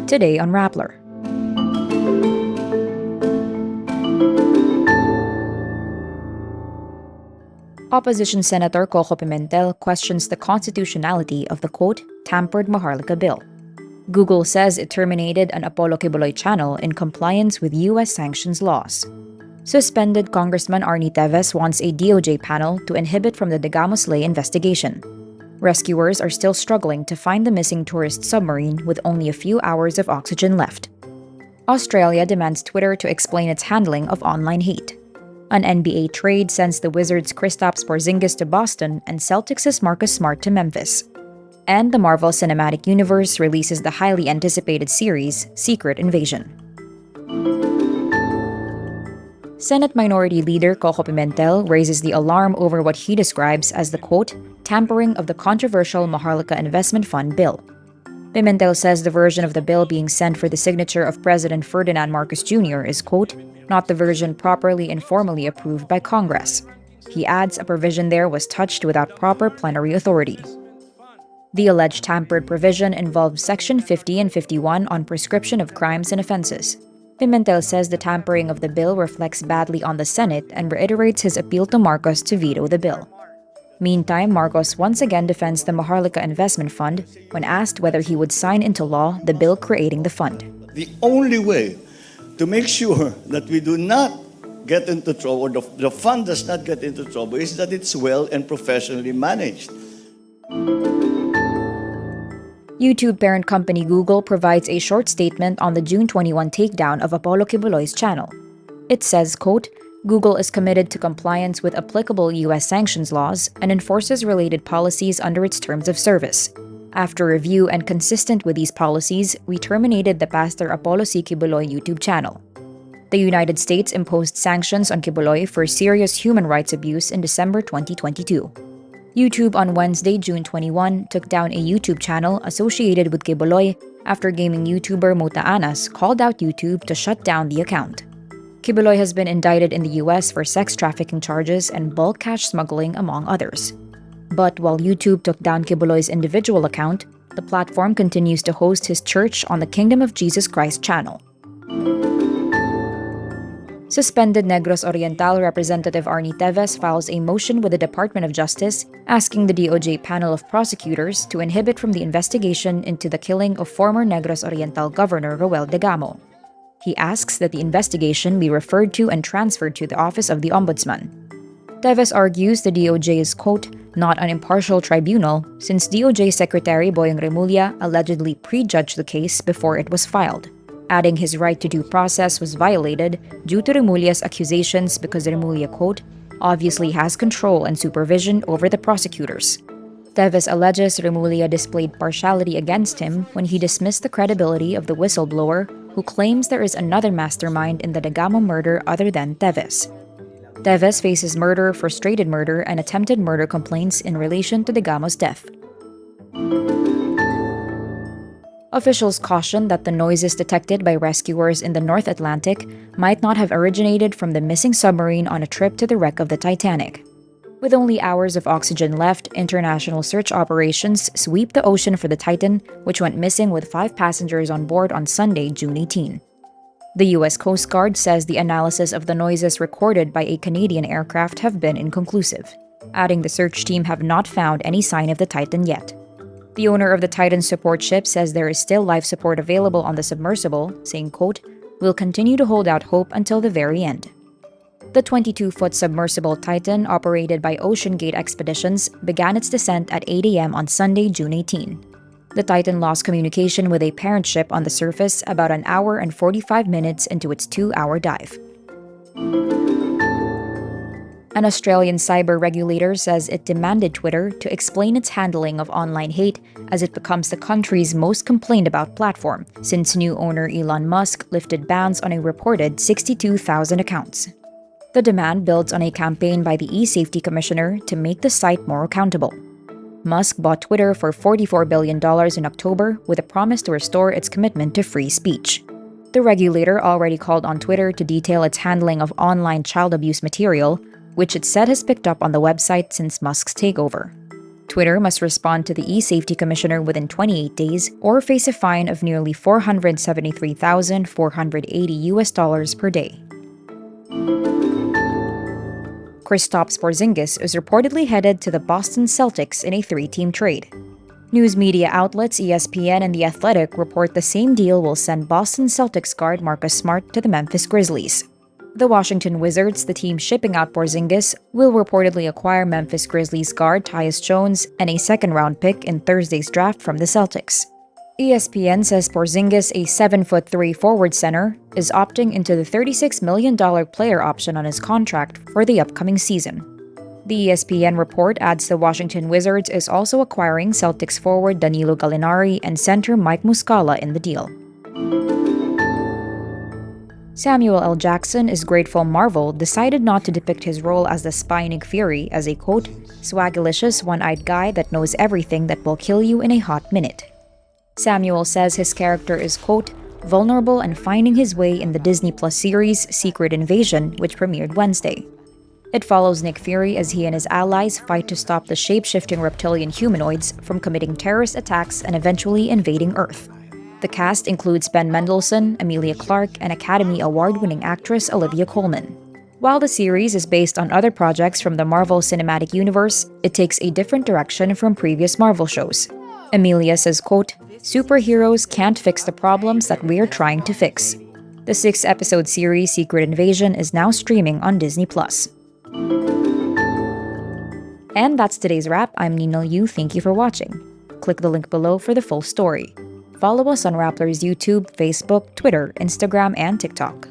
Today on Rappler. Opposition Senator Coco Pimentel questions the constitutionality of the quote, tampered Maharlika Bill. Google says it terminated an Apollo Quiboloy channel in compliance with U.S. sanctions laws. Suspended Congressman Teves wants a DOJ panel to inhibit from the Degamo slay investigation. Rescuers are still struggling to find the missing tourist submarine with only a few hours of oxygen left. Australia demands Twitter to explain its handling of online hate. An NBA trade sends the Wizards' Kristaps Porzingis to Boston and Celtics' Marcus Smart to Memphis. And the Marvel Cinematic Universe releases the highly anticipated series, Secret Invasion. Senate Minority Leader Coco Pimentel raises the alarm over what he describes as the, quote, tampering of the controversial Maharlika Investment Fund bill. Pimentel says the version of the bill being sent for the signature of President Ferdinand Marcos Jr. is, quote, not the version properly and formally approved by Congress. He adds a provision there was touched without proper plenary authority. The alleged tampered provision involved Section 50 and 51 on prescription of crimes and offenses. Pimentel says the tampering of the bill reflects badly on the Senate and reiterates his appeal to Marcos to veto the bill. Meantime, Marcos once again defends the Maharlika Investment Fund when asked whether he would sign into law the bill creating the fund. The only way to make sure that we do not get into trouble, or the fund does not get into trouble, is that it's well and professionally managed. YouTube parent company Google provides a short statement on the June 21 takedown of Apollo Quiboloy's channel. It says, quote, Google is committed to compliance with applicable U.S. sanctions laws and enforces related policies under its terms of service. After review and consistent with these policies, we terminated the Pastor Apollo C. Quiboloy YouTube channel. The United States imposed sanctions on Quiboloy for serious human rights abuse in December 2022. YouTube on Wednesday, June 21, took down a YouTube channel associated with Quiboloy after gaming YouTuber Mota Anas called out YouTube to shut down the account. Quiboloy has been indicted in the U.S. for sex trafficking charges and bulk cash smuggling, among others. But while YouTube took down Quiboloy's individual account, the platform continues to host his church on the Kingdom of Jesus Christ channel. Suspended Negros Oriental Representative Teves files a motion with the Department of Justice asking the DOJ panel of prosecutors to inhibit from the investigation into the killing of former Negros Oriental Governor Roel Degamo. He asks that the investigation be referred to and transferred to the Office of the Ombudsman. Teves argues the DOJ is, quote, not an impartial tribunal since DOJ Secretary Boyong Remulla allegedly prejudged the case before it was filed, adding his right to due process was violated due to Remulla's accusations because Remulla, quote, obviously has control and supervision over the prosecutors. Teves alleges Remulla displayed partiality against him when he dismissed the credibility of the whistleblower who claims there is another mastermind in the Degamo murder other than Teves. Teves faces murder, frustrated murder, and attempted murder complaints in relation to Degamo's death. Officials caution that the noises detected by rescuers in the North Atlantic might not have originated from the missing submarine on a trip to the wreck of the Titanic. With only hours of oxygen left, international search operations sweep the ocean for the Titan, which went missing with 5 passengers on board on Sunday, June 18. The U.S. Coast Guard says the analysis of the noises recorded by a Canadian aircraft have been inconclusive, adding the search team have not found any sign of the Titan yet. The owner of the Titan support ship says there is still life support available on the submersible, saying, quote, we'll continue to hold out hope until the very end. The 22-foot submersible Titan, operated by Ocean Gate Expeditions, began its descent at 8 a.m. on Sunday, June 18. The Titan lost communication with a parent ship on the surface about an hour and 45 minutes into its 2-hour dive. An Australian cyber regulator says it demanded Twitter to explain its handling of online hate as it becomes the country's most complained about platform since new owner Elon Musk lifted bans on a reported 62,000 accounts. The demand builds on a campaign by the e-safety commissioner to make the site more accountable. Musk bought Twitter for $44 billion in October with a promise to restore its commitment to free speech. The regulator already called on Twitter to detail its handling of online child abuse material, which it said has picked up on the website since Musk's takeover. Twitter must respond to the e-safety commissioner within 28 days or face a fine of nearly $473,480 per day. Kristaps Porzingis is reportedly headed to the Boston Celtics in a 3-team trade. News media outlets ESPN and The Athletic report the same deal will send Boston Celtics guard Marcus Smart to the Memphis Grizzlies. The Washington Wizards, the team shipping out Porzingis, will reportedly acquire Memphis Grizzlies guard Tyus Jones and a second-round pick in Thursday's draft from the Celtics. ESPN says Porzingis, a 7'3" forward center, is opting into the $36 million player option on his contract for the upcoming season. The ESPN report adds the Washington Wizards is also acquiring Celtics forward Danilo Gallinari and center Mike Muscala in the deal. Samuel L. Jackson is grateful Marvel decided not to depict his role as the spy Nick Fury as a, quote, swagalicious, one-eyed guy that knows everything that will kill you in a hot minute. Samuel says his character is, quote, vulnerable and finding his way in the Disney Plus series Secret Invasion, which premiered Wednesday. It follows Nick Fury as he and his allies fight to stop the shape-shifting reptilian humanoids from committing terrorist attacks and eventually invading Earth. The cast includes Ben Mendelsohn, Emilia Clarke, and Academy Award-winning actress Olivia Colman. While the series is based on other projects from the Marvel Cinematic Universe, it takes a different direction from previous Marvel shows. Emilia says, quote, superheroes can't fix the problems that we're trying to fix. The 6-episode series Secret Invasion is now streaming on Disney+. And that's today's wrap. I'm Ninal Yu. Thank you for watching. Click the link below for the full story. Follow us on Rappler's YouTube, Facebook, Twitter, Instagram, and TikTok.